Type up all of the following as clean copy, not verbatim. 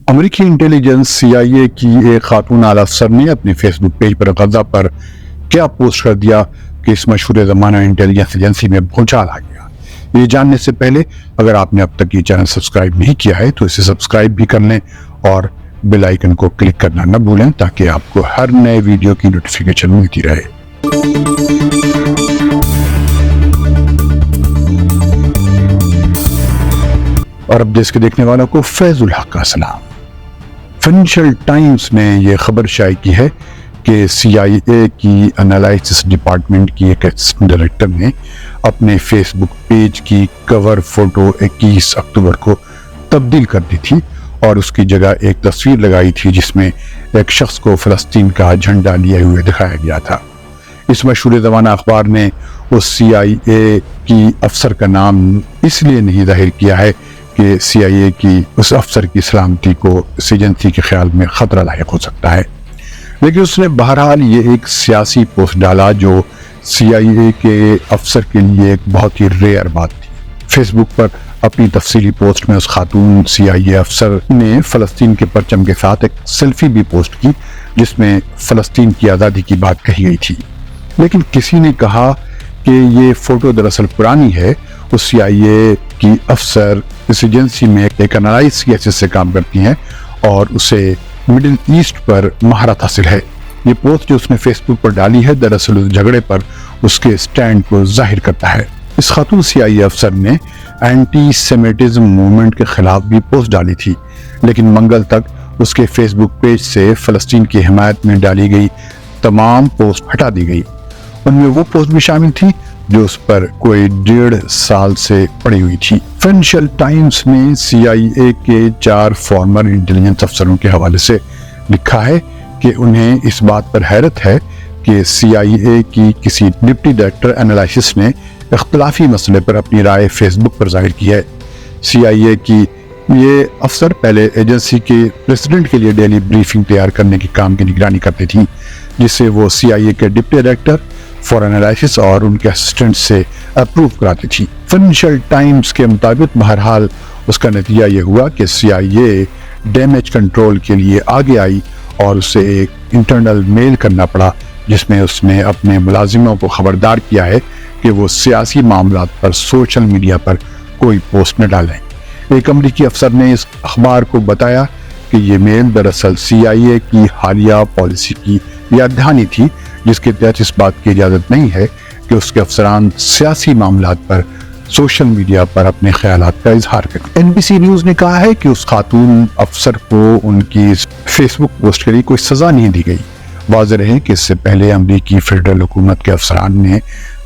امریکی intelligence CIA کی ایک خاتون اعلی افسر نے اپنے فیس بک پیج پر غزہ پر کیا پوسٹ کر دیا کہ اس مشہور زمانہ انٹیلیجنس ایجنسی میں بھونچال آ گیا۔ یہ جاننے سے پہلے اگر آپ نے اب تک یہ چینل سبسکرائب نہیں کیا ہے تو اسے سبسکرائب بھی کر لیں اور بیل آئیکن کو کلک کرنا نہ بھولیں تاکہ آپ کو ہر نئے ویڈیو کی نوٹیفیکیشن ملتی رہے۔ اور اب دیش کے دیکھنے والوں کو فیض الحق کا سلام۔ فائنینشل ٹائمز نے یہ خبر شائع کی ہے کہ CIA کی انالائسس ڈپارٹمنٹ کی ایک اسسٹنٹ ڈائریکٹر نے اپنے فیس بک پیج کی کور فوٹو 21 اکتوبر کو تبدیل کر دی تھی اور اس کی جگہ ایک تصویر لگائی تھی جس میں ایک شخص کو فلسطین کا جھنڈا لیے ہوئے دکھایا گیا تھا۔ اس مشہور زمانہ اخبار نے اس CIA کی افسر کا نام اس لیے نہیں ظاہر کیا ہے کہ CIA کی اس افسر کی سلامتی کو اس ایجنسی کے خیال میں خطرہ لاحق ہو سکتا ہے، لیکن اس نے بہرحال یہ ایک سیاسی پوسٹ ڈالا جو CIA کے افسر کے لیے ایک بہت ہی ریئر بات تھی۔ فیس بک پر اپنی تفصیلی پوسٹ میں اس خاتون CIA افسر نے فلسطین کے پرچم کے ساتھ ایک سیلفی بھی پوسٹ کی جس میں فلسطین کی آزادی کی بات کہی گئی تھی، لیکن کسی نے کہا کہ یہ فوٹو دراصل پرانی ہے۔ اس CIA کی افسر اس ایجنسی میں ایک انالائسس کیسز سے کام کرتی ہیں اور اسے مڈل ایسٹ پر مہارت حاصل ہے۔ یہ پوسٹ جو اس نے فیس بک پر ڈالی ہے دراصل اس جھگڑے پر اس کے سٹینڈ کو ظاہر کرتا ہے۔ اس خاتون CIA افسر نے اینٹی سیمیٹزم موومنٹ کے خلاف بھی پوسٹ ڈالی تھی، لیکن منگل تک اس کے فیس بک پیج سے فلسطین کی حمایت میں ڈالی گئی تمام پوسٹ ہٹا دی گئی۔ ان میں وہ پوسٹ بھی شامل تھی جو اس پر کوئی 1.5 سال سے پڑی ہوئی تھی۔ فائنینشل ٹائمز نے CIA کے 4 فارمر انٹیلیجنس افسروں کے حوالے سے لکھا ہے کہ انہیں اس بات پر حیرت ہے کہ CIA کی کسی ڈپٹی ڈائریکٹر انالائسس نے اختلافی مسئلے پر اپنی رائے فیس بک پر ظاہر کی ہے۔ CIA کی یہ افسر پہلے ایجنسی کے پریزیڈنٹ کے لیے ڈیلی بریفنگ تیار کرنے کے کام کی نگرانی کرتی تھی، جسے وہ CIA کے ڈپٹی ڈائریکٹر فار انالائسس اور ان کے اسسٹنٹ سے اپروو کراتی تھی۔ فائنینشل ٹائمز کے مطابق بہرحال اس کا نتیجہ یہ ہوا کہ CIA ڈیمیج کنٹرول کے لیے آگے آئی اور اسے ایک انٹرنل میل کرنا پڑا جس میں اس نے اپنے ملازموں کو خبردار کیا ہے کہ وہ سیاسی معاملات پر سوشل میڈیا پر کوئی پوسٹ نہ ڈالیں۔ ایک امریکی افسر نے اس اخبار کو بتایا کہ یہ میل دراصل CIA کی حالیہ پالیسی کی یاد دہانی تھی جس کے تحت اس بات کی اجازت نہیں ہے کہ اس کے افسران سیاسی معاملات پر سوشل میڈیا پر اپنے خیالات کا اظہار کریں۔ NBC نیوز نے کہا ہے کہ اس خاتون افسر کو ان کی فیس بک پوسٹ کے لیے کوئی سزا نہیں دی گئی۔ واضح رہے کہ اس سے پہلے امریکی فیڈرل حکومت کے افسران نے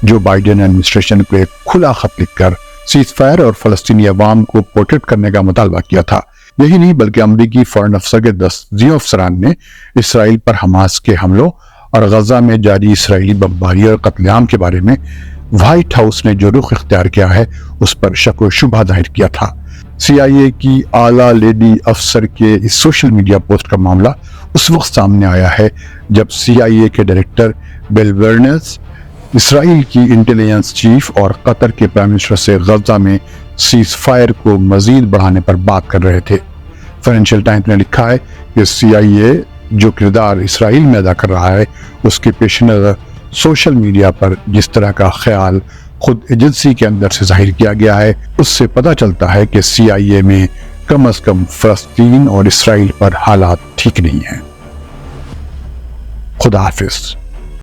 جو بائیڈن ایڈمنسٹریشن کو ایک کھلا خط لکھ کر سیز فائر اور فلسطینی عوام کو پروٹیکٹ کرنے کا مطالبہ کیا تھا۔ یہی نہیں بلکہ امریکی فارن افسر کے 10 افسران نے اسرائیل پر حماس کے حملوں اور غزہ میں جاری اسرائیلی بمباری اور قتل عام کے بارے میں وائٹ ہاؤس نے جو رخ اختیار کیا ہے اس پر شک و شبہ ظاہر کیا تھا۔ CIA کی اعلیٰ لیڈی افسر کے اس سوشل میڈیا پوسٹ کا معاملہ اس وقت سامنے آیا ہے جب CIA کے ڈائریکٹر بل ورنز اسرائیل کی انٹیلیجنس چیف اور قطر کے پرائم منسٹر سے غزہ میں سیز فائر کو مزید بڑھانے پر بات کر رہے تھے۔ فائنینشل ٹائمز نے لکھا ہے کہ CIA جو کردار اسرائیل میں ادا کر رہا ہے اس کے پیش نظر سوشل میڈیا پر جس طرح کا خیال خود ایجنسی کے اندر سے ظاہر کیا گیا ہے اس سے پتہ چلتا ہے کہ CIA میں کم از کم فلسطین اور اسرائیل پر حالات ٹھیک نہیں ہیں۔ خدا حافظ۔